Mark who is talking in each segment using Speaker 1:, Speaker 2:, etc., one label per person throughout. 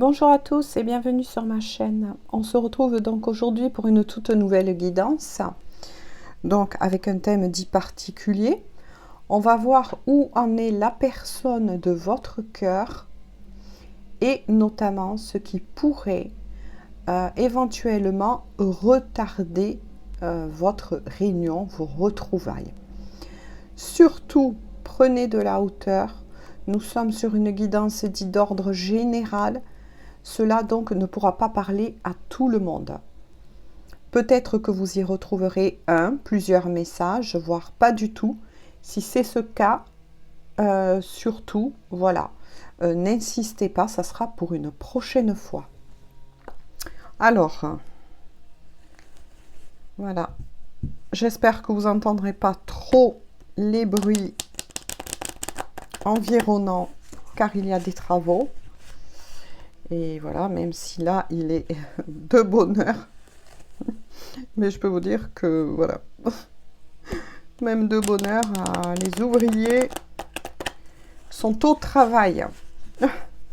Speaker 1: Bonjour à tous et bienvenue sur ma chaîne. On se retrouve donc aujourd'hui pour une toute nouvelle guidance, donc avec un thème dit particulier. On va voir où en est la personne de votre cœur et notamment ce qui pourrait éventuellement retarder votre réunion, vos retrouvailles. Surtout, prenez de la hauteur. Nous sommes sur une guidance dite d'ordre général. Cela donc ne pourra pas parler à tout le monde. Peut-être que vous y retrouverez plusieurs messages, voire pas du tout. Si c'est ce cas, surtout, voilà, n'insistez pas, ça sera pour une prochaine fois. Alors, voilà, j'espère que vous n'entendrez pas trop les bruits environnants, car il y a des travaux. Et voilà, même si là, il est de bonne heure. Mais je peux vous dire que, voilà, même de bonne heure, les ouvriers sont au travail.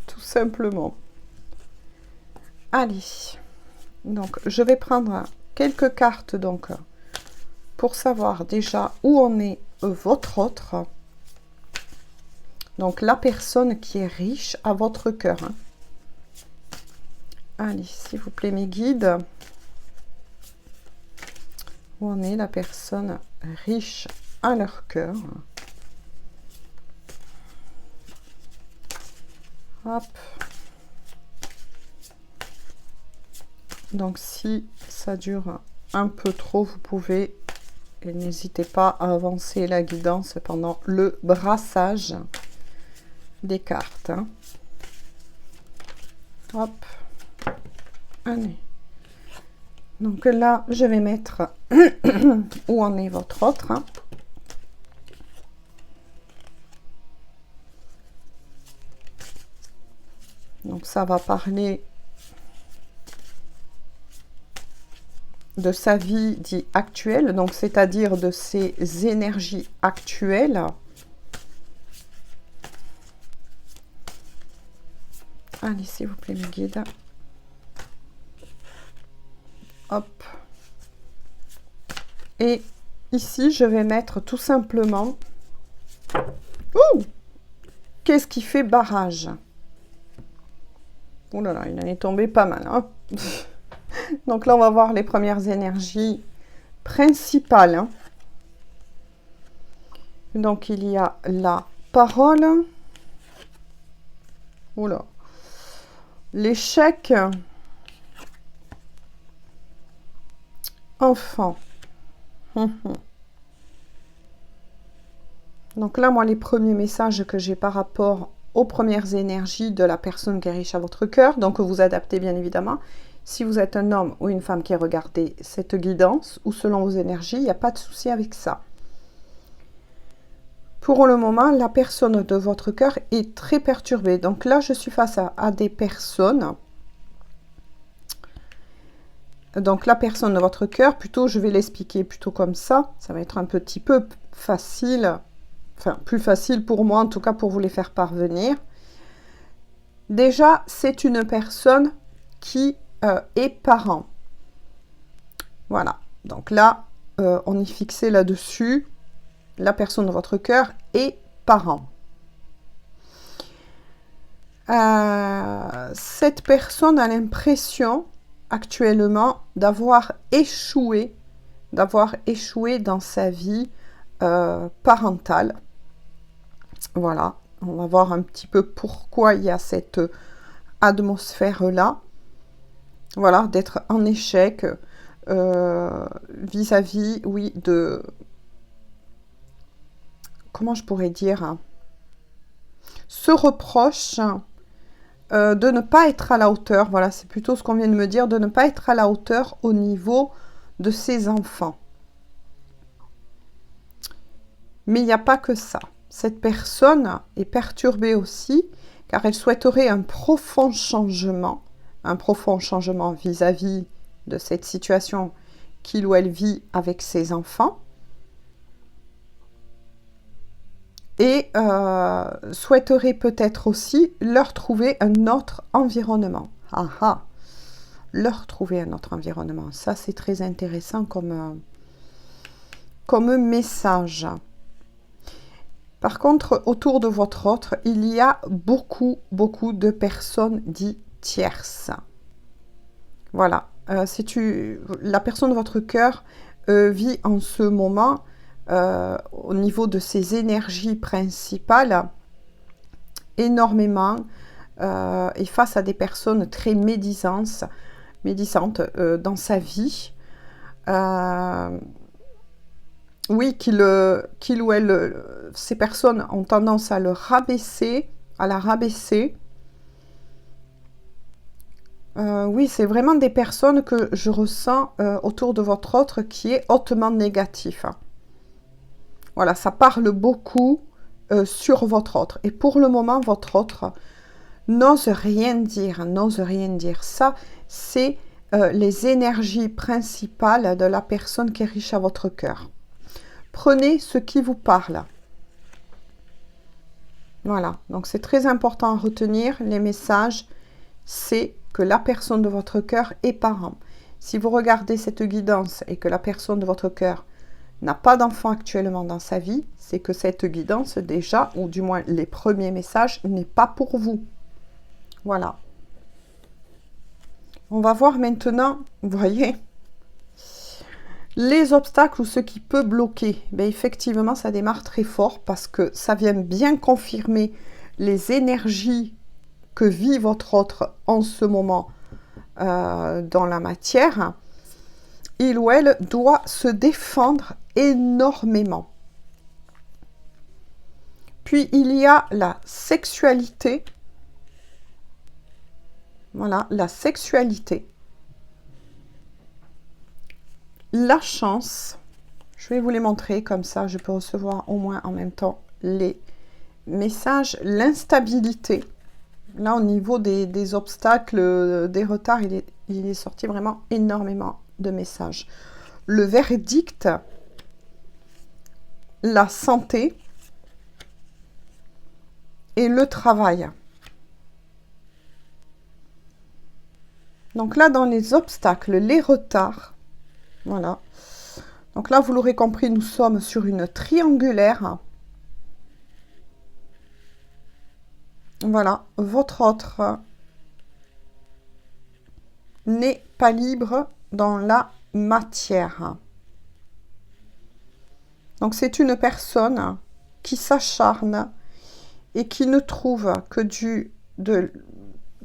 Speaker 1: Tout simplement. Allez. Donc, je vais prendre quelques cartes, donc, pour savoir déjà où en est votre autre. Donc, la personne qui est riche à votre cœur. Allez, s'il vous plaît, mes guides. Où en est la personne riche à leur cœur? Hop. Donc, si ça dure un peu trop, vous pouvez, et n'hésitez pas à avancer la guidance pendant le brassage des cartes. Hop. Allez. Donc là, je vais mettre où en est votre autre. Donc ça va parler de sa vie dite actuelle, donc c'est-à-dire de ses énergies actuelles. Allez, s'il vous plaît, mes guides. Hop. Et ici, je vais mettre tout simplement... Ouh! Qu'est-ce qui fait barrage? Oh là là, il en est tombé pas mal. Hein. Donc là, on va voir les premières énergies principales. Hein. Donc, il y a la parole. Oh là. L'échec. Enfant. Donc là, moi, les premiers messages que j'ai par rapport aux premières énergies de la personne qui est riche à votre cœur, donc vous adaptez bien évidemment. Si vous êtes un homme ou une femme qui regardez cette guidance, ou selon vos énergies, il n'y a pas de souci avec ça. Pour le moment, la personne de votre cœur est très perturbée. Donc là, je suis face à des personnes. Donc la personne de votre cœur, plutôt, je vais l'expliquer plutôt comme ça. Ça va être un petit peu facile. Enfin, plus facile pour moi, en tout cas pour vous les faire parvenir. Déjà, c'est une personne qui est parent. Voilà. Donc là, on est fixé là-dessus. La personne de votre cœur est parent. Cette personne a l'impression actuellement d'avoir échoué dans sa vie parentale. Voilà, on va voir un petit peu pourquoi il y a cette atmosphère-là. Voilà, d'être en échec vis-à-vis, oui, de... Comment je pourrais dire, hein, ce reproche de ne pas être à la hauteur. Voilà, c'est plutôt ce qu'on vient de me dire, de ne pas être à la hauteur au niveau de ses enfants. Mais il n'y a pas que ça. Cette personne est perturbée aussi, car elle souhaiterait un profond changement vis-à-vis de cette situation qu'il ou elle vit avec ses enfants. et souhaiterait peut-être aussi leur trouver un autre environnement. Ah ah, leur trouver un autre environnement. Ça, c'est très intéressant comme message. Par contre, autour de votre autre, il y a beaucoup de personnes dites tierces. Voilà. La personne de votre cœur vit en ce moment, au niveau de ses énergies principales, énormément, et face à des personnes très médisantes dans sa vie. Oui, qu'il ou elle, ces personnes ont tendance à la rabaisser. Oui, c'est vraiment des personnes que je ressens autour de votre autre qui est hautement négatif. Voilà, ça parle beaucoup sur votre autre. Et pour le moment, votre autre n'ose rien dire, Ça, c'est les énergies principales de la personne qui est riche à votre cœur. Prenez ce qui vous parle. Voilà, donc c'est très important à retenir. Les messages, c'est que la personne de votre cœur est parent. Si vous regardez cette guidance et que la personne de votre cœur n'a pas d'enfant actuellement dans sa vie, c'est que cette guidance déjà, ou du moins les premiers messages, n'est pas pour vous. Voilà. On va voir maintenant, vous voyez, les obstacles ou ce qui peut bloquer. Ben effectivement, ça démarre très fort parce que ça vient bien confirmer les énergies que vit votre autre en ce moment dans la matière. Il ou elle doit se défendre énormément. Puis il y a la sexualité. Voilà, la sexualité. La chance. Je vais vous les montrer, comme ça je peux recevoir au moins en même temps les messages. L'instabilité. Là, au niveau des obstacles, des retards, il est sorti vraiment énormément de messages. Le verdict, la santé et le travail. Donc là, dans les obstacles, les retards, voilà. Donc là, vous l'aurez compris, nous sommes sur une triangulaire. Voilà, votre autre n'est pas libre dans la matière. Donc c'est une personne qui s'acharne et qui ne trouve que de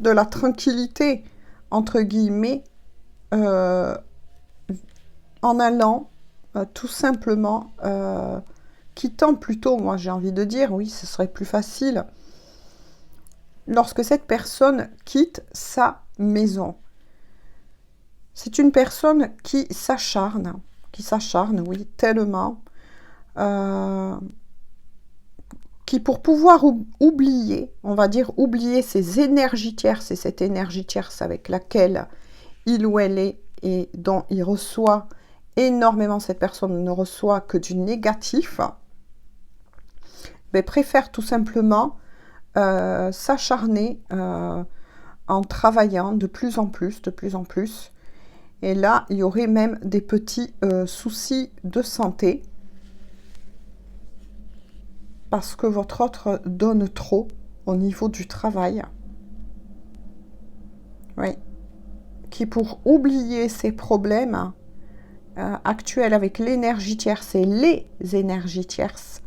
Speaker 1: la tranquillité, entre guillemets, en allant tout simplement, quittant plutôt, moi j'ai envie de dire, oui, ce serait plus facile, lorsque cette personne quitte sa maison. C'est une personne qui s'acharne, oui, tellement, qui pour pouvoir oublier, on va dire oublier ses énergies tierces, et cette énergie tierce avec laquelle il ou elle est et dont il reçoit énormément, cette personne ne reçoit que du négatif, mais préfère tout simplement s'acharner en travaillant de plus en plus. Et là, il y aurait même des petits soucis de santé parce que votre autre donne trop au niveau du travail. Oui. Qui pour oublier ses problèmes actuels avec l'énergie tierce et les énergies tierces,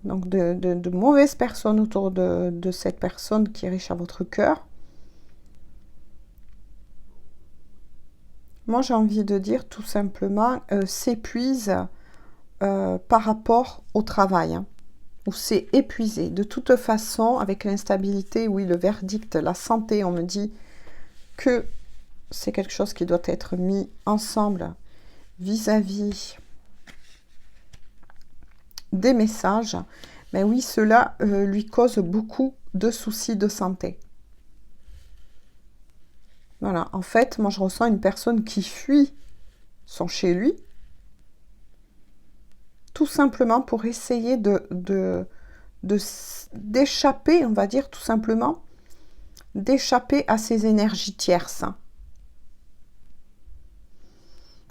Speaker 1: donc de mauvaises personnes autour de cette personne qui est riche à votre cœur. Moi, j'ai envie de dire tout simplement, s'épuise par rapport au travail, ou c'est épuisé. De toute façon, avec l'instabilité, oui, le verdict, la santé, on me dit que c'est quelque chose qui doit être mis ensemble vis-à-vis des messages. Mais oui, cela lui cause beaucoup de soucis de santé. Voilà, en fait, moi je ressens une personne qui fuit son chez lui, tout simplement pour essayer d'échapper, on va dire tout simplement, d'échapper à ces énergies tierces.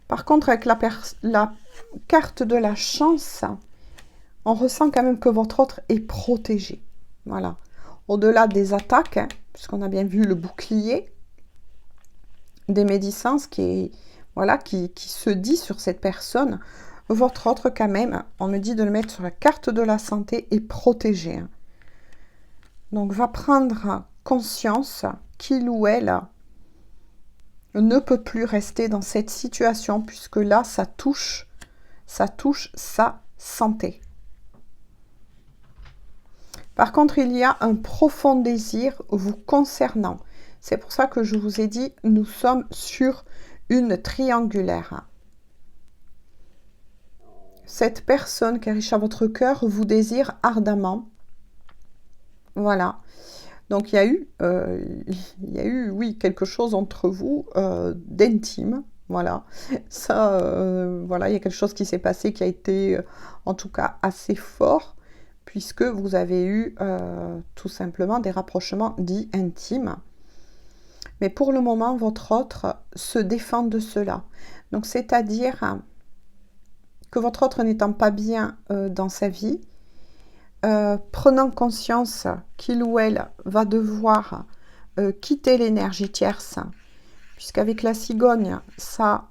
Speaker 1: Par contre, avec la carte de la chance, on ressent quand même que votre autre est protégé. Voilà. Au-delà des attaques, hein, puisqu'on a bien vu le bouclier des médisances voilà, qui se dit sur cette personne, votre autre quand même, on me dit de le mettre sur la carte de la santé, est protégé. Hein. Donc, va prendre conscience qu'il ou elle ne peut plus rester dans cette situation, puisque là, ça touche sa santé. Par contre, il y a un profond désir vous concernant. C'est pour ça que je vous ai dit, nous sommes sur une triangulaire. Cette personne qui est riche à votre cœur vous désire ardemment. Voilà. Donc, il y a eu, oui, quelque chose entre vous d'intime. Voilà. Ça, voilà, il y a quelque chose qui s'est passé qui a été, en tout cas, assez fort, puisque vous avez eu tout simplement des rapprochements dits intimes. Mais pour le moment, votre autre se défend de cela. Donc, c'est-à-dire que votre autre n'étant pas bien dans sa vie, prenant conscience qu'il ou elle va devoir quitter l'énergie tierce, puisqu'avec la cigogne, ça,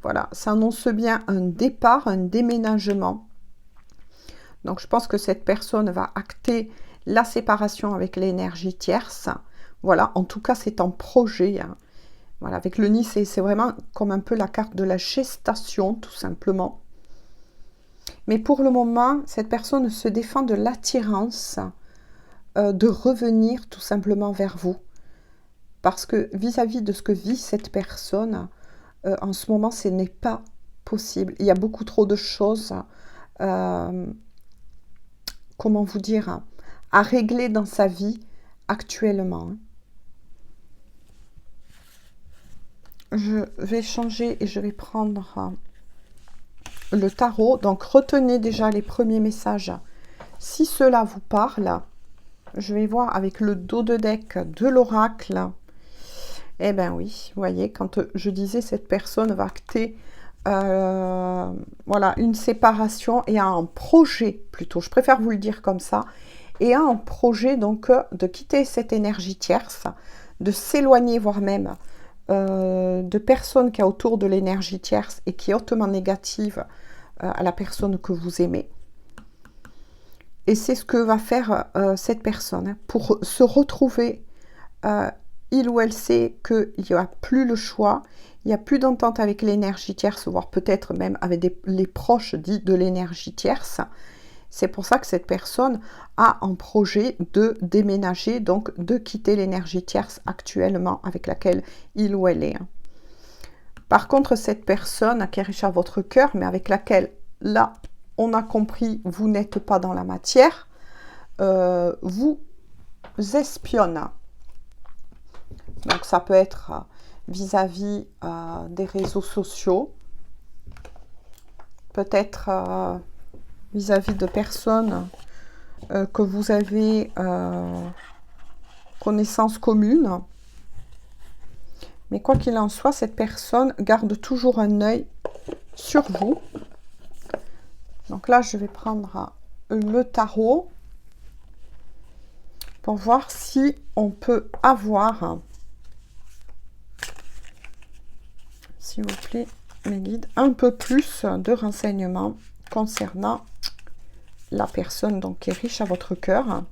Speaker 1: voilà, ça annonce bien un départ, un déménagement. Donc, je pense que cette personne va acter la séparation avec l'énergie tierce. Voilà, en tout cas, c'est en projet. Hein. Voilà, avec le nid, c'est vraiment comme un peu la carte de la gestation, tout simplement. Mais pour le moment, cette personne se défend de l'attirance de revenir tout simplement vers vous. Parce que vis-à-vis de ce que vit cette personne, en ce moment, ce n'est pas possible. Il y a beaucoup trop de choses, comment vous dire, à régler dans sa vie actuellement. Je vais changer et je vais prendre le tarot. Donc, retenez déjà les premiers messages. Si cela vous parle, je vais voir avec le dos de deck de l'oracle. Eh bien oui, vous voyez, quand je disais cette personne va acter voilà, une séparation et a un projet plutôt, je préfère vous le dire comme ça, et a un projet donc de quitter cette énergie tierce, de s'éloigner, voire même de personnes qui a autour de l'énergie tierce et qui est hautement négative à la personne que vous aimez. Et c'est ce que va faire cette personne hein, pour se retrouver. Il ou elle sait qu'il n'y a plus le choix, il n'y a plus d'entente avec l'énergie tierce, voire peut-être même avec les proches dits de l'énergie tierce. C'est pour ça que cette personne a un projet de déménager, donc de quitter l'énergie tierce actuellement avec laquelle il ou elle est. Par contre, cette personne qui est riche à votre cœur, mais avec laquelle, là, on a compris, vous n'êtes pas dans la matière, vous espionne. Donc, ça peut être vis-à-vis des réseaux sociaux, peut-être vis-à-vis de personnes que vous avez connaissance commune. Mais quoi qu'il en soit, cette personne garde toujours un œil sur vous. Donc là, je vais prendre le tarot pour voir si on peut avoir, s'il vous plaît, mes guides, un peu plus de renseignements concernant la personne donc, qui est riche à votre cœur.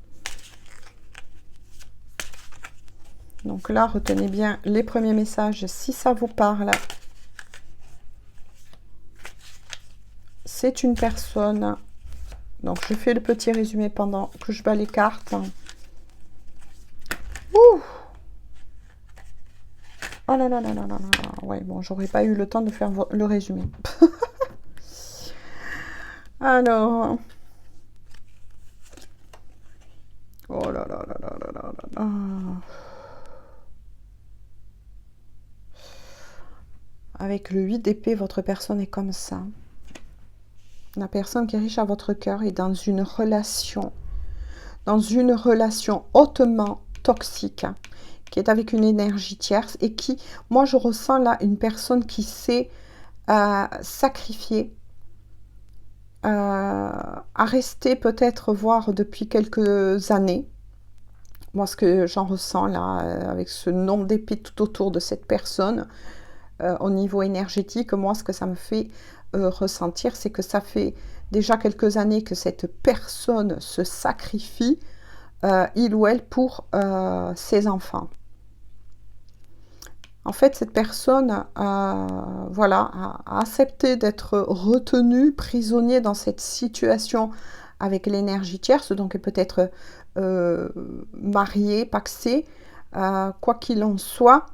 Speaker 1: Donc là, retenez bien les premiers messages si ça vous parle. C'est une personne. Donc, je fais le petit résumé pendant que je bats les cartes. Ouh! Oh là là là là là là. Ouais, bon, j'aurais pas eu le temps de faire le résumé. Alors. Oh là là là là là là là. Avec le 8 d'épée, votre personne est comme ça. La personne qui est riche à votre cœur est dans une relation hautement toxique, qui est avec une énergie tierce et qui, moi je ressens là une personne qui s'est sacrifiée, à rester peut-être voir depuis quelques années. Moi ce que j'en ressens là, avec ce nombre d'épées tout autour de cette personne, au niveau énergétique, moi ce que ça me fait ressentir, c'est que ça fait déjà quelques années que cette personne se sacrifie, il ou elle, pour ses enfants. En fait, cette personne voilà, a accepté d'être retenue, prisonnier dans cette situation avec l'énergie tierce, donc elle peut être mariée, pacsée, quoi qu'il en soit,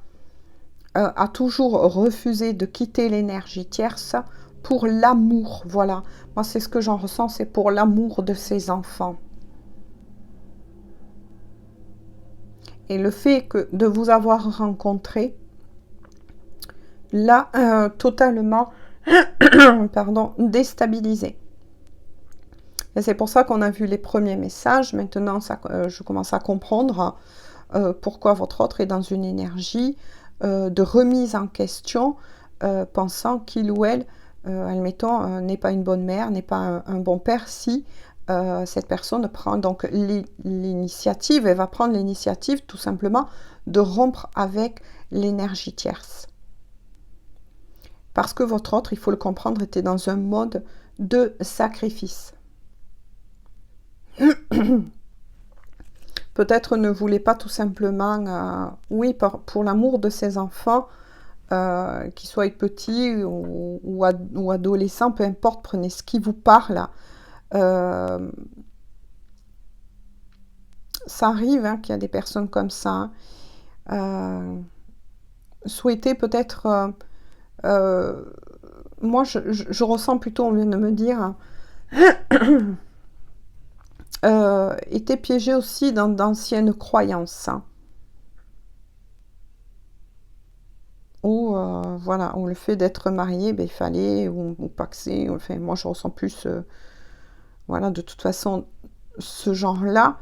Speaker 1: a toujours refusé de quitter l'énergie tierce pour l'amour. Voilà, moi c'est ce que j'en ressens, c'est pour l'amour de ses enfants. Et le fait de vous avoir rencontré, l'a totalement pardon, déstabilisé. Et c'est pour ça qu'on a vu les premiers messages. Maintenant, je commence à comprendre pourquoi votre autre est dans une énergie de remise en question, pensant qu'il ou elle, admettons, n'est pas une bonne mère, n'est pas un bon père, si cette personne prend donc l'initiative, elle va prendre l'initiative tout simplement de rompre avec l'énergie tierce. Parce que votre autre, il faut le comprendre, était dans un mode de sacrifice. Peut-être ne voulait pas tout simplement, oui, pour l'amour de ses enfants, qu'ils soient petits ou adolescents, peu importe, prenez ce qui vous parle. Ça arrive hein, qu'il y a des personnes comme ça. Souhaiter peut-être... moi, je ressens plutôt, on vient de me dire, était piégé aussi dans d'anciennes croyances. Où, voilà, où le fait d'être marié, ben, il fallait, ou pacsé, enfin, moi je ressens plus, voilà, de toute façon, ce genre-là,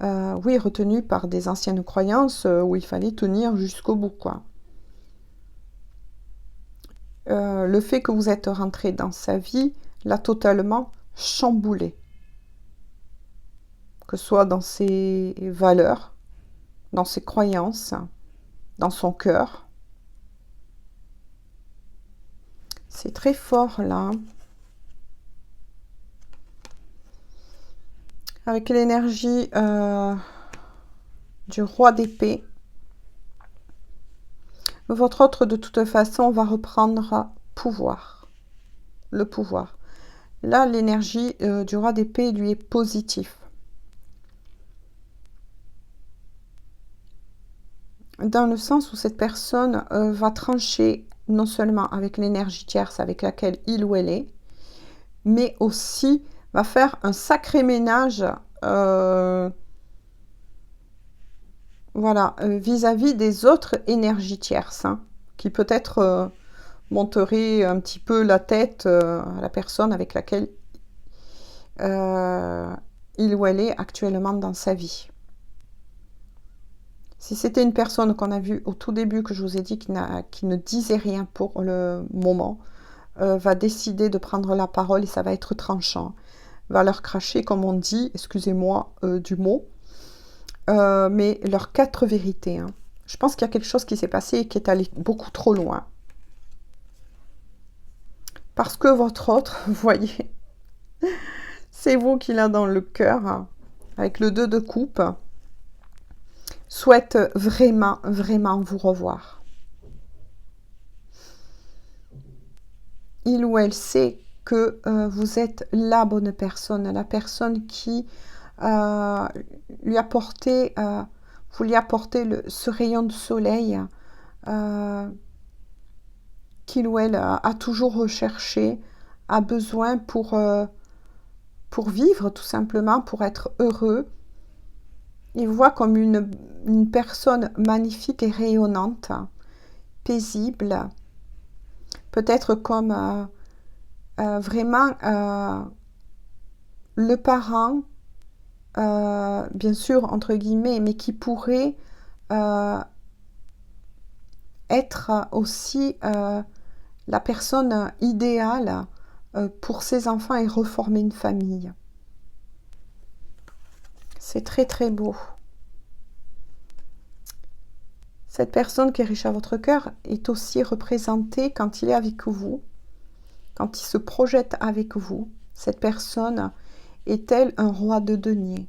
Speaker 1: oui, retenu par des anciennes croyances où il fallait tenir jusqu'au bout, quoi. Le fait que vous êtes rentré dans sa vie l'a totalement chamboulé. Que ce soit dans ses valeurs, dans ses croyances, dans son cœur. C'est très fort là. Avec l'énergie du roi d'épée. Votre autre, de toute façon, va reprendre pouvoir. Le pouvoir. Là, l'énergie du roi d'épée lui est positive. Dans le sens où cette personne va trancher non seulement avec l'énergie tierce avec laquelle il ou elle est, mais aussi va faire un sacré ménage voilà, vis-à-vis des autres énergies tierces, hein, qui peut-être monteraient un petit peu la tête à la personne avec laquelle il ou elle est actuellement dans sa vie. Si c'était une personne qu'on a vue au tout début, que je vous ai dit, qui ne disait rien pour le moment, va décider de prendre la parole et ça va être tranchant. Va leur cracher, comme on dit, excusez-moi du mot, mais leurs 4 vérités. Hein. Je pense qu'il y a quelque chose qui s'est passé et qui est allé beaucoup trop loin. Parce que votre autre, vous voyez, c'est vous qui l'a dans le cœur, hein, avec le 2 de coupe, souhaite vraiment, vraiment vous revoir. Il ou elle sait que vous êtes la bonne personne, la personne qui lui apportait, vous lui apportez ce rayon de soleil qu'il ou elle a toujours recherché, a besoin pour vivre tout simplement, pour être heureux. Il vous voit comme une personne magnifique et rayonnante, paisible, peut-être comme vraiment le parent, bien sûr, entre guillemets, mais qui pourrait être aussi la personne idéale pour ses enfants et reformer une famille. C'est très très beau. Cette personne qui est riche à votre cœur est aussi représentée quand il est avec vous, quand il se projette avec vous. Cette personne est-elle un roi de denier?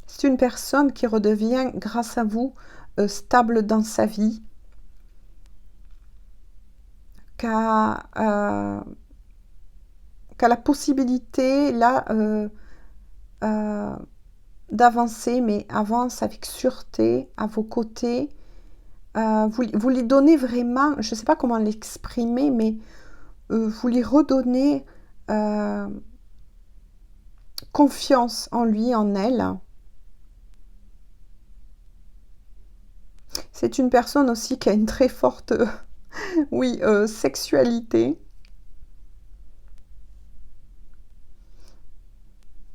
Speaker 1: C'est une personne qui redevient, grâce à vous, stable dans sa vie, qui a la possibilité, là, d'avancer, mais avance avec sûreté à vos côtés. Vous lui donnez vraiment, je ne sais pas comment l'exprimer, mais vous lui redonnez confiance en lui, en elle. C'est une personne aussi qui a une très forte oui, sexualité.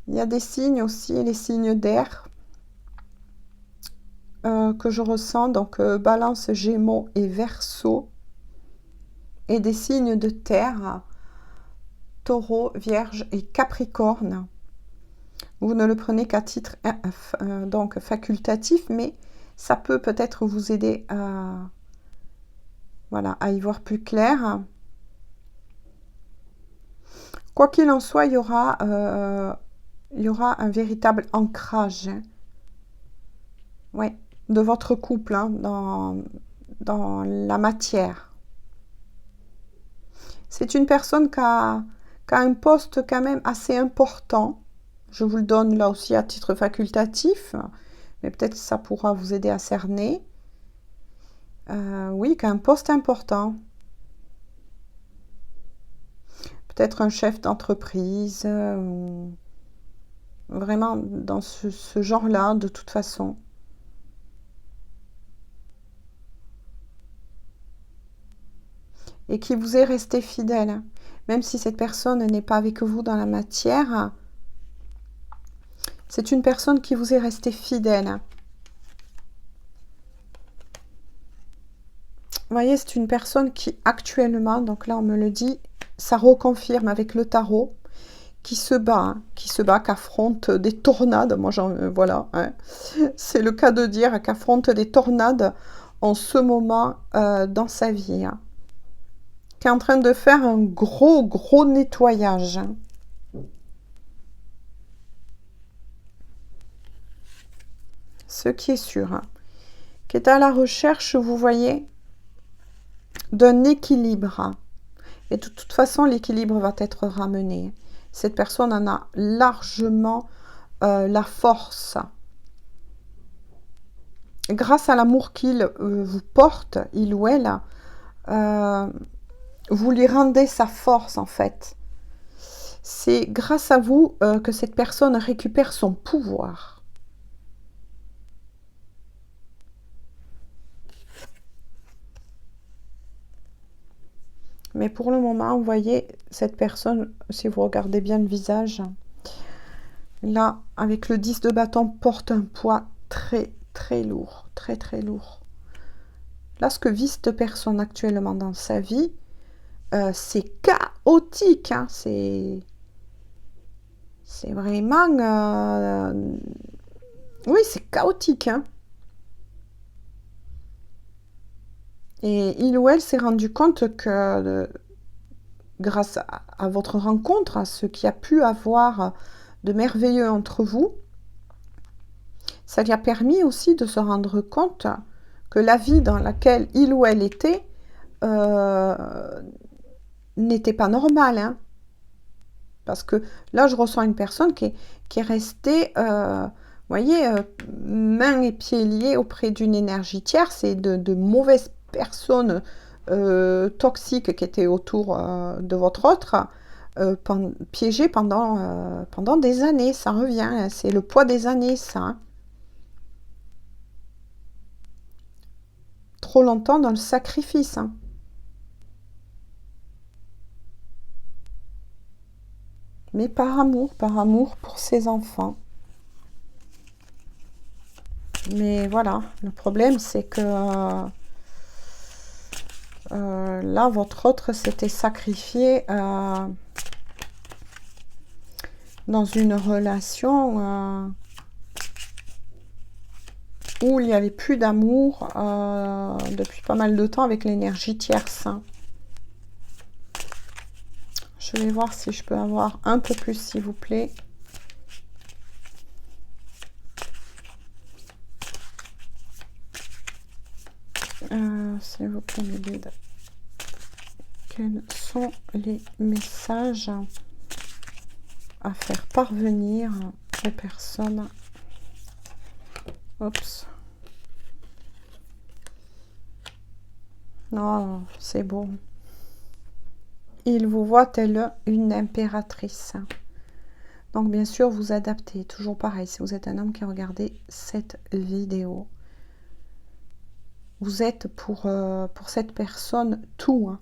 Speaker 1: Il y a des signes aussi, les signes d'air que je ressens, donc Balance, Gémeaux et Verseau. Et des signes de terre, Taureau, Vierge et Capricorne. Vous ne le prenez qu'à titre donc facultatif, mais ça peut peut-être vous aider voilà, à y voir plus clair. Quoi qu'il en soit, il y aura un véritable ancrage, hein. Ouais, de votre couple, hein, dans la matière. C'est une personne qui a un poste quand même assez important. Je vous le donne là aussi à titre facultatif, mais peut-être que ça pourra vous aider à cerner. Oui, qui a un poste important. Peut-être un chef d'entreprise, vraiment dans ce genre-là, de toute façon. Et qui vous est resté fidèle. Même si cette personne n'est pas avec vous dans la matière, c'est une personne qui vous est restée fidèle. Vous voyez, c'est une personne qui actuellement, donc là on me le dit, ça reconfirme avec le tarot, qui se bat, qui affronte des tornades. Moi, voilà, hein. C'est le cas de dire qu'affronte des tornades en ce moment dans sa vie, hein. Qui est en train de faire un gros nettoyage, hein. Ce qui est sûr, hein. Qui est à la recherche, vous voyez, d'un équilibre. Et de toute façon, l'équilibre va être ramené. Cette personne en a largement la force. Grâce à l'amour qu'il vous porte, il ou elle, vous lui rendez sa force en fait. C'est grâce à vous que cette personne récupère son pouvoir. Mais pour le moment, vous voyez, cette personne, si vous regardez bien le visage, là, avec le 10 de bâton, porte un poids très lourd, très lourd. Là, ce que vit cette personne actuellement dans sa vie, c'est chaotique, hein. C'est vraiment... oui, c'est chaotique, hein. Et il ou elle s'est rendu compte que grâce à votre rencontre, à ce qui a pu avoir de merveilleux entre vous, ça lui a permis aussi de se rendre compte que la vie dans laquelle il ou elle était n'était pas normale, hein. Parce que là, je ressens une personne qui est restée, vous voyez, mains et pieds liés auprès d'une énergie tierce et de mauvaises personnes toxiques qui étaient autour de votre autre, piégées pendant des années. Ça revient, hein, c'est le poids des années, ça, hein. Trop longtemps dans le sacrifice, hein. mais par amour pour ses enfants. Mais voilà, le problème c'est que là, votre autre s'était sacrifié dans une relation où il n'y avait plus d'amour depuis pas mal de temps avec l'énergie tierce. Je vais voir si je peux avoir un peu plus, s'il vous plaît. S'il vous plaît, mes guides. Quels sont les messages à faire parvenir aux personnes? Oups. Non, c'est beau. Il vous voit telle une impératrice. Donc, bien sûr, vous adaptez. Toujours pareil, si vous êtes un homme qui a regardé cette vidéo, vous êtes pour cette personne tout. Hein.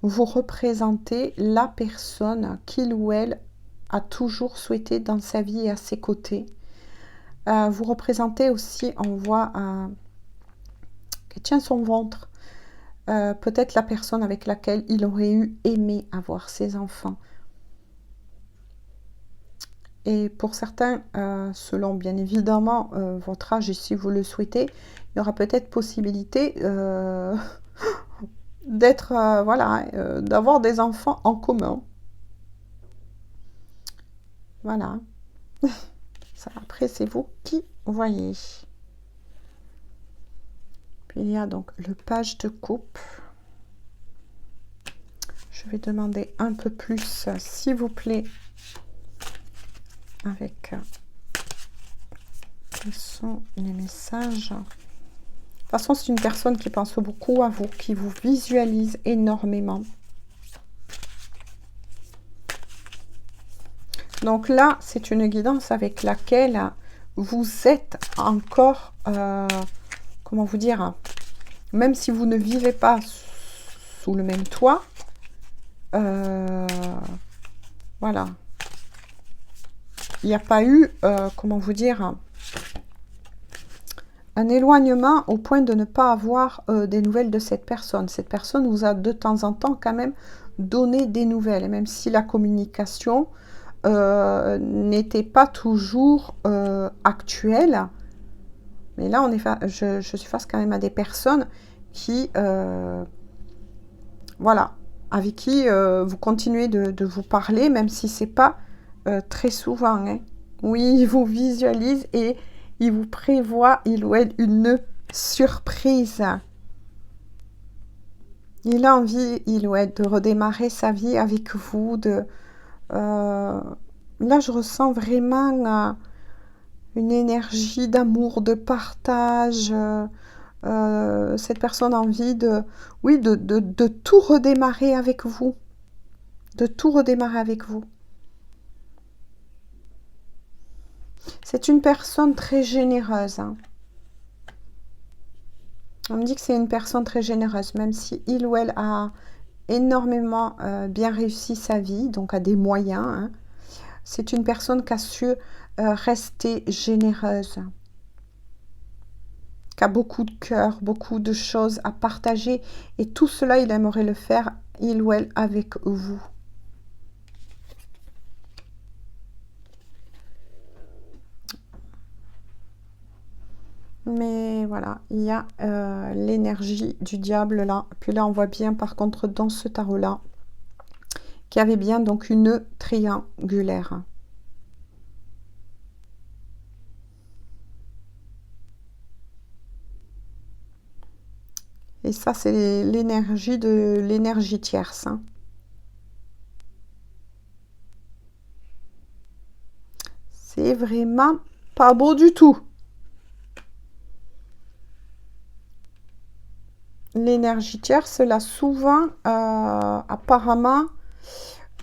Speaker 1: Vous représentez la personne qu'il ou elle a toujours souhaité dans sa vie et à ses côtés. Vous représentez aussi, on voit, qui tient son ventre, peut-être la personne avec laquelle il aurait eu aimé avoir ses enfants. Et pour certains, selon bien évidemment votre âge et si vous le souhaitez, il y aura peut-être possibilité d'être, voilà, d'avoir des enfants en commun. Voilà. Ça, après, c'est vous qui voyez. Puis il y a donc le page de coupe. Je vais demander un peu plus, s'il vous plaît, avec quels sont les messages. De toute façon, c'est une personne qui pense beaucoup à vous, qui vous visualise énormément. Donc là, c'est une guidance avec laquelle vous êtes encore, comment vous dire, même si vous ne vivez pas sous le même toit, voilà. Il n'y a pas eu, comment vous dire, un éloignement au point de ne pas avoir des nouvelles de cette personne. Cette personne vous a de temps en temps quand même donné des nouvelles, même si la communication n'était pas toujours actuelle. Mais là, je suis face quand même à des personnes qui, voilà, avec qui vous continuez de vous parler, même si c'est pas très souvent. Hein. Oui, il vous visualise et il vous prévoit, il ou elle, une surprise. Il a envie, il ou elle, de redémarrer sa vie avec vous. Là, je ressens vraiment une énergie d'amour, de partage. Cette personne a envie oui, de tout redémarrer avec vous. De tout redémarrer avec vous. C'est une personne très généreuse. Hein. On me dit que c'est une personne très généreuse, même si il ou elle a énormément bien réussi sa vie, donc a des moyens. Hein. C'est une personne qui a su rester généreuse, qui a beaucoup de cœur, beaucoup de choses à partager. Et tout cela, il aimerait le faire, il ou elle, avec vous. Mais voilà, il y a l'énergie du diable là. Puis là, on voit bien par contre dans ce tarot-là qu'il y avait bien donc une triangulaire. Et ça, c'est l'énergie de l'énergie tierce. Hein. C'est vraiment pas beau du tout. L'énergie tierce, là, souvent, apparemment,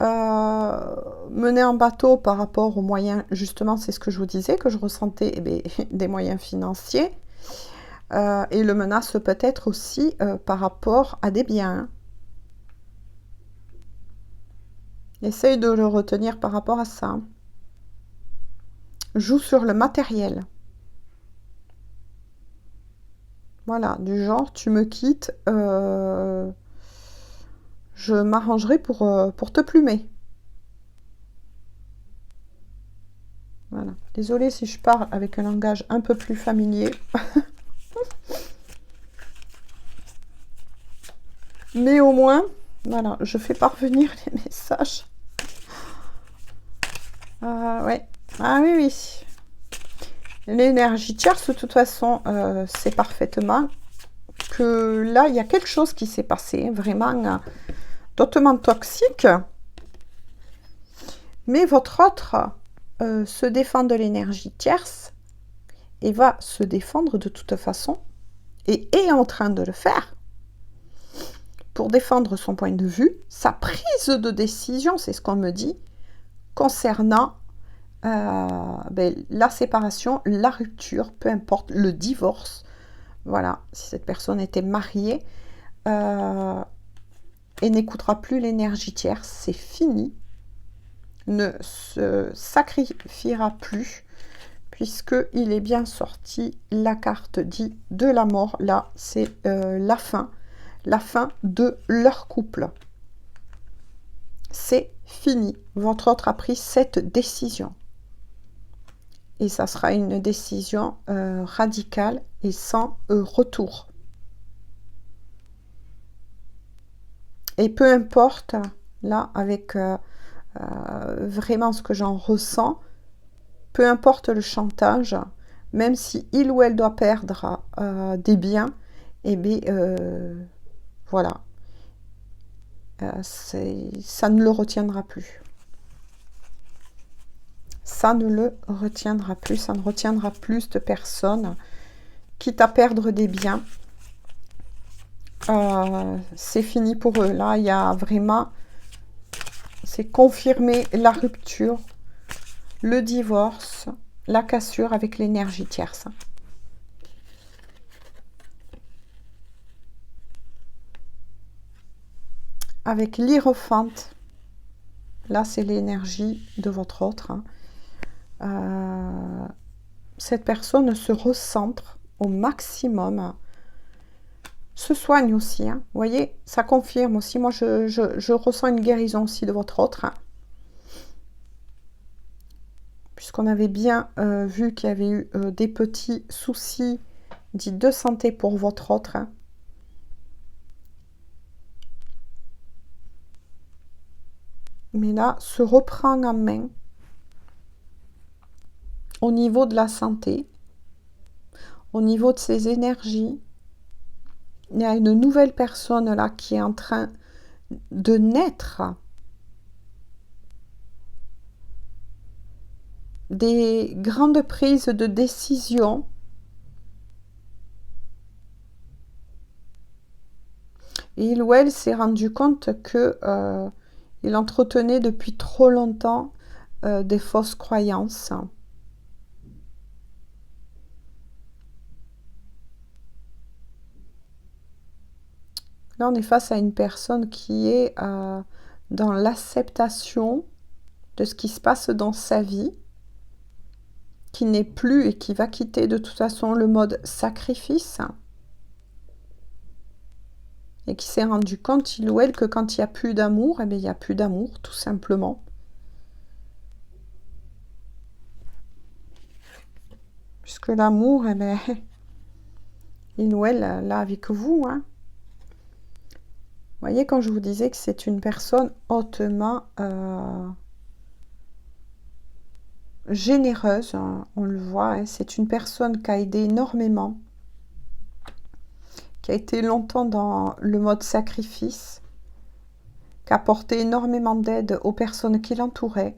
Speaker 1: mener en bateau par rapport aux moyens, justement, c'est ce que je vous disais, que je ressentais des moyens financiers, et le menace peut-être aussi par rapport à des biens. Hein. Essaye de le retenir par rapport à ça. Joue sur le matériel. Voilà, du genre, tu me quittes, je m'arrangerai pour te plumer. Voilà. Désolée si je parle avec un langage un peu plus familier. Mais au moins, voilà, je fais parvenir les messages. Ouais. Ah oui, oui. L'énergie tierce, de toute façon, c'est parfaitement que là, il y a quelque chose qui s'est passé, vraiment hautement toxique. Mais votre autre se défend de l'énergie tierce et va se défendre de toute façon et est en train de le faire pour défendre son point de vue, sa prise de décision, c'est ce qu'on me dit, concernant la séparation, la rupture, peu importe, le divorce. Voilà, si cette personne était mariée et n'écoutera plus l'énergie tierce, c'est fini, ne se sacrifiera plus, puisqu'il est bien sorti la carte dit de la mort. Là, c'est la fin de leur couple. C'est fini. Votre autre a pris cette décision. Et ça sera une décision radicale et sans retour. Et peu importe, là, avec vraiment ce que j'en ressens, peu importe le chantage, même si il ou elle doit perdre des biens, eh bien, voilà. Ça ne le retiendra plus. Ça ne le retiendra plus. Ça ne retiendra plus de personnes, quitte à perdre des biens. C'est fini pour eux. Là, il y a vraiment... C'est confirmer la rupture, le divorce, la cassure avec l'énergie tierce. Avec l'Hiérophante, là, c'est l'énergie de votre autre. Cette personne se recentre au maximum, se soigne aussi. Vous voyez, ça confirme aussi. Moi, je ressens une guérison aussi de votre autre. Puisqu'on avait bien vu qu'il y avait eu des petits soucis dits de santé pour votre autre. Mais là, se reprend en main au niveau de la santé, au niveau de ses énergies. Il y a une nouvelle personne là qui est en train de naître. Des grandes prises de décision. Et il ou elle s'est rendu compte que il entretenait depuis trop longtemps des fausses croyances. Là, on est face à une personne qui est dans l'acceptation de ce qui se passe dans sa vie, qui n'est plus et qui va quitter de toute façon le mode sacrifice, et qui s'est rendu compte, il ou elle, que quand il n'y a plus d'amour, eh bien, il n'y a plus d'amour, tout simplement. Puisque l'amour, eh bien, il ou elle, là, avec vous, Vous voyez, quand je vous disais que c'est une personne hautement généreuse, on le voit, c'est une personne qui a aidé énormément, qui a été longtemps dans le mode sacrifice, qui a apporté énormément d'aide aux personnes qui l'entouraient.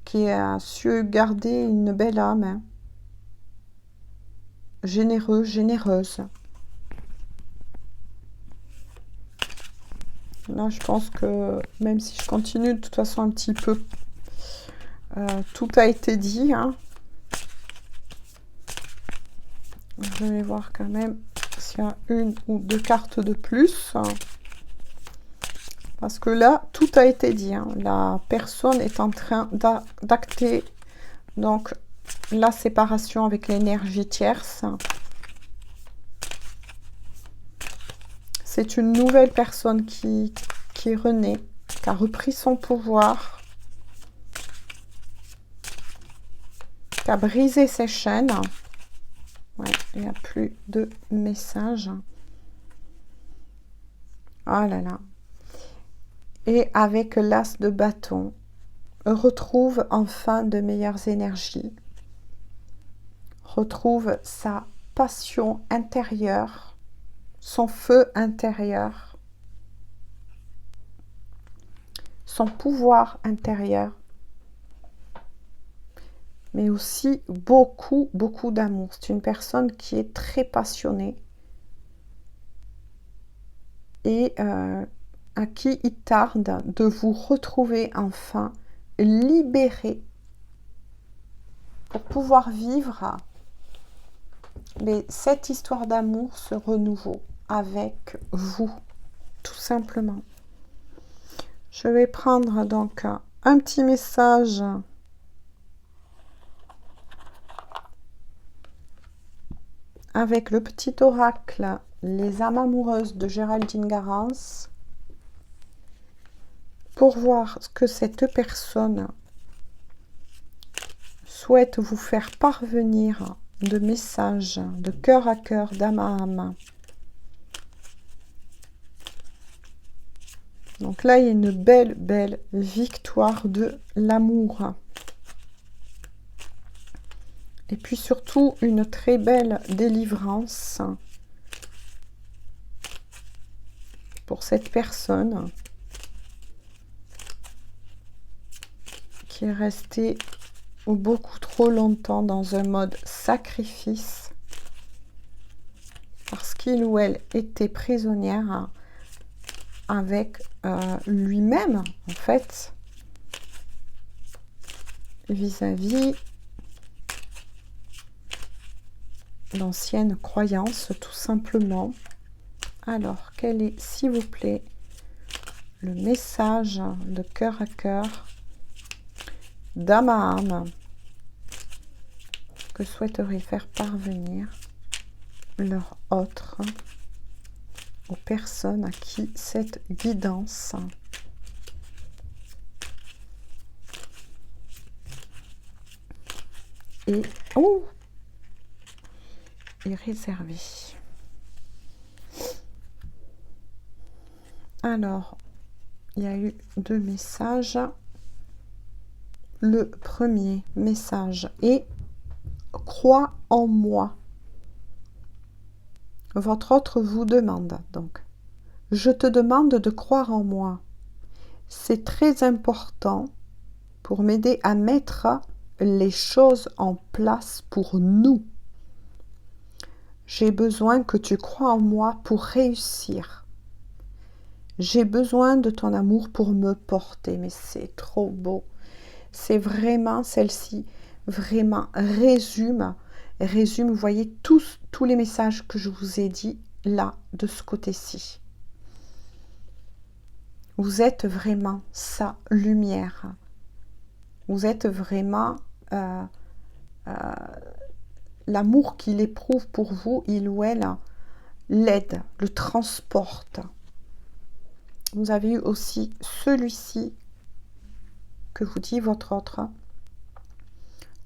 Speaker 1: Qui a su garder une belle âme, généreux, généreuse. Là, je pense que même si je continue de toute façon un petit peu, tout a été dit. Je vais voir quand même s'il y a une ou deux cartes de plus. Parce que là, tout a été dit. Hein. La personne est en train d'acter donc la séparation avec l'énergie tierce. C'est une nouvelle personne qui renaît, qui a repris son pouvoir, qui a brisé ses chaînes. Ouais, il n'y a plus de messages. Oh là là. Et avec l'as de bâton, retrouve enfin de meilleures énergies. Retrouve sa passion intérieure, son feu intérieur, son pouvoir intérieur, mais aussi beaucoup, beaucoup d'amour. C'est une personne qui est très passionnée et à qui il tarde de vous retrouver enfin libéré pour pouvoir vivre cette histoire d'amour, ce renouveau avec vous, tout simplement. Je vais prendre donc un petit message avec le petit oracle Les âmes amoureuses de Géraldine Garance pour voir ce que cette personne souhaite vous faire parvenir de messages de cœur à cœur, d'âme à âme. Donc là, il y a une belle, belle victoire de l'amour. Et puis surtout, une très belle délivrance pour cette personne qui est restée beaucoup trop longtemps dans un mode sacrifice parce qu'il ou elle était prisonnière avec lui-même, en fait, vis-à-vis d'anciennes croyances, tout simplement. Alors, quel est, s'il vous plaît, le message de cœur à cœur, d'âme à âme, que souhaiterait faire parvenir leur autre aux personnes à qui cette guidance est, est réservée. Alors, il y a eu deux messages. Le premier message est « Crois en moi ». Votre autre vous demande donc « Je te demande de croire en moi. C'est très important pour m'aider à mettre les choses en place pour nous. J'ai besoin que tu crois en moi pour réussir. J'ai besoin de ton amour pour me porter. » Mais c'est trop beau. C'est vraiment celle-ci, vraiment résume, vous voyez, tous les messages que je vous ai dit là, de ce côté-ci. Vous êtes vraiment sa lumière. Vous êtes vraiment l'amour qu'il éprouve pour vous, il ou elle l'aide, le transporte. Vous avez eu aussi celui-ci que vous dit votre autre,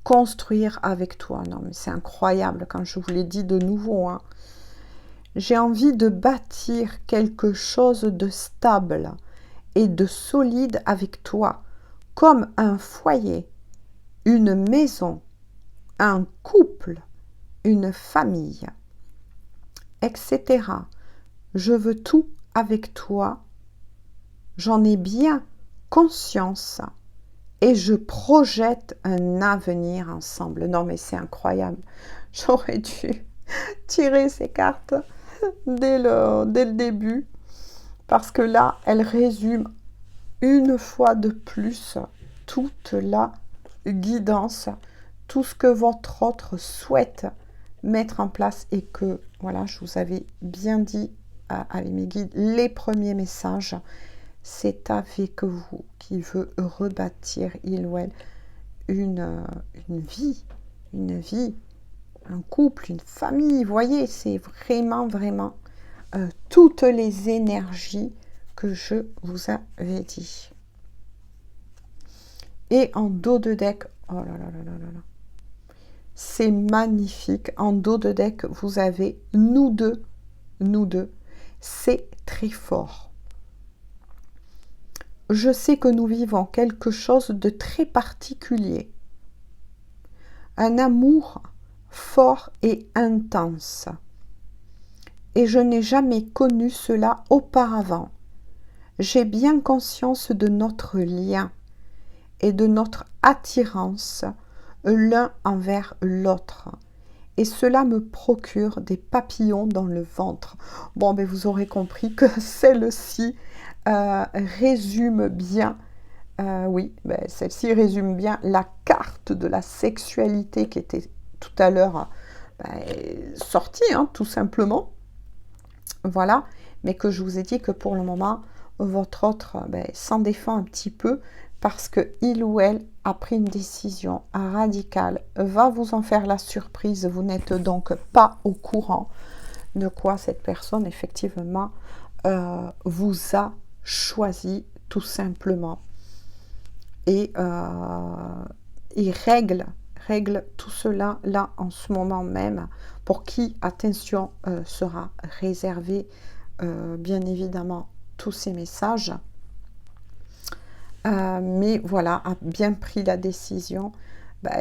Speaker 1: construire avec toi. Non, mais c'est incroyable quand je vous l'ai dit de nouveau. Hein. J'ai envie de bâtir quelque chose de stable et de solide avec toi, comme un foyer, une maison, un couple, une famille, etc. Je veux tout avec toi. J'en ai bien conscience. Et je projette un avenir ensemble. Non, mais c'est incroyable. J'aurais dû tirer ces cartes dès le début. Parce que là, elle résume une fois de plus toute la guidance, tout ce que votre autre souhaite mettre en place et que, voilà, je vous avais bien dit avec mes guides, les premiers messages, c'est avec vous qui veut rebâtir, il ou elle, une vie, un couple, une famille. Vous voyez, c'est vraiment, vraiment toutes les énergies que je vous avais dit. Et en dos de deck, oh là là là là là là, c'est magnifique. En dos de deck, vous avez nous deux, c'est très fort. Je sais que nous vivons quelque chose de très particulier. Un amour fort et intense. Et je n'ai jamais connu cela auparavant. J'ai bien conscience de notre lien et de notre attirance l'un envers l'autre. Et cela me procure des papillons dans le ventre. Bon, ben vous aurez compris que celle-ci résume bien, oui, ben celle-ci résume bien la carte de la sexualité qui était tout à l'heure sortie, hein, tout simplement. Voilà, mais que je vous ai dit que pour le moment, votre autre s'en défend un petit peu parce que il ou elle a pris une décision radicale, va vous en faire la surprise, vous n'êtes donc pas au courant de quoi cette personne effectivement vous a choisi tout simplement. Et il règle tout cela là en ce moment même, pour qui, attention, sera réservé bien évidemment tous ces messages. Mais voilà, a bien pris la décision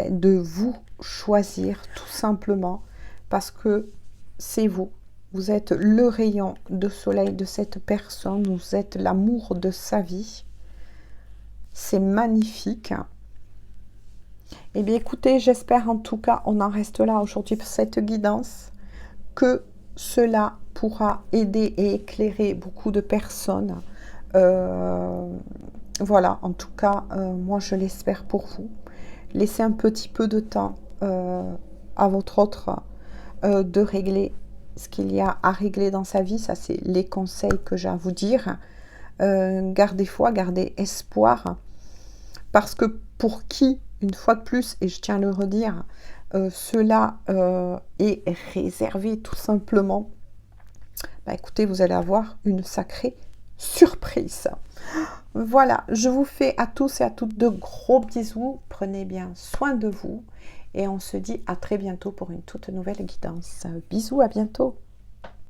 Speaker 1: de vous choisir tout simplement parce que c'est vous. Vous êtes le rayon de soleil de cette personne, vous êtes l'amour de sa vie. C'est magnifique. Eh bien écoutez, j'espère en tout cas, on en reste là aujourd'hui pour cette guidance, que cela pourra aider et éclairer beaucoup de personnes. Voilà, en tout cas, moi je l'espère pour vous. Laissez un petit peu de temps à votre autre de régler ce qu'il y a à régler dans sa vie. Ça, c'est les conseils que j'ai à vous dire. Gardez foi, gardez espoir. Parce que pour qui, une fois de plus, et je tiens à le redire, cela est réservé tout simplement, écoutez, vous allez avoir une sacrée surprise. Voilà, je vous fais à tous et à toutes de gros bisous. Prenez bien soin de vous. Et on se dit à très bientôt pour une toute nouvelle guidance. Bisous, à bientôt.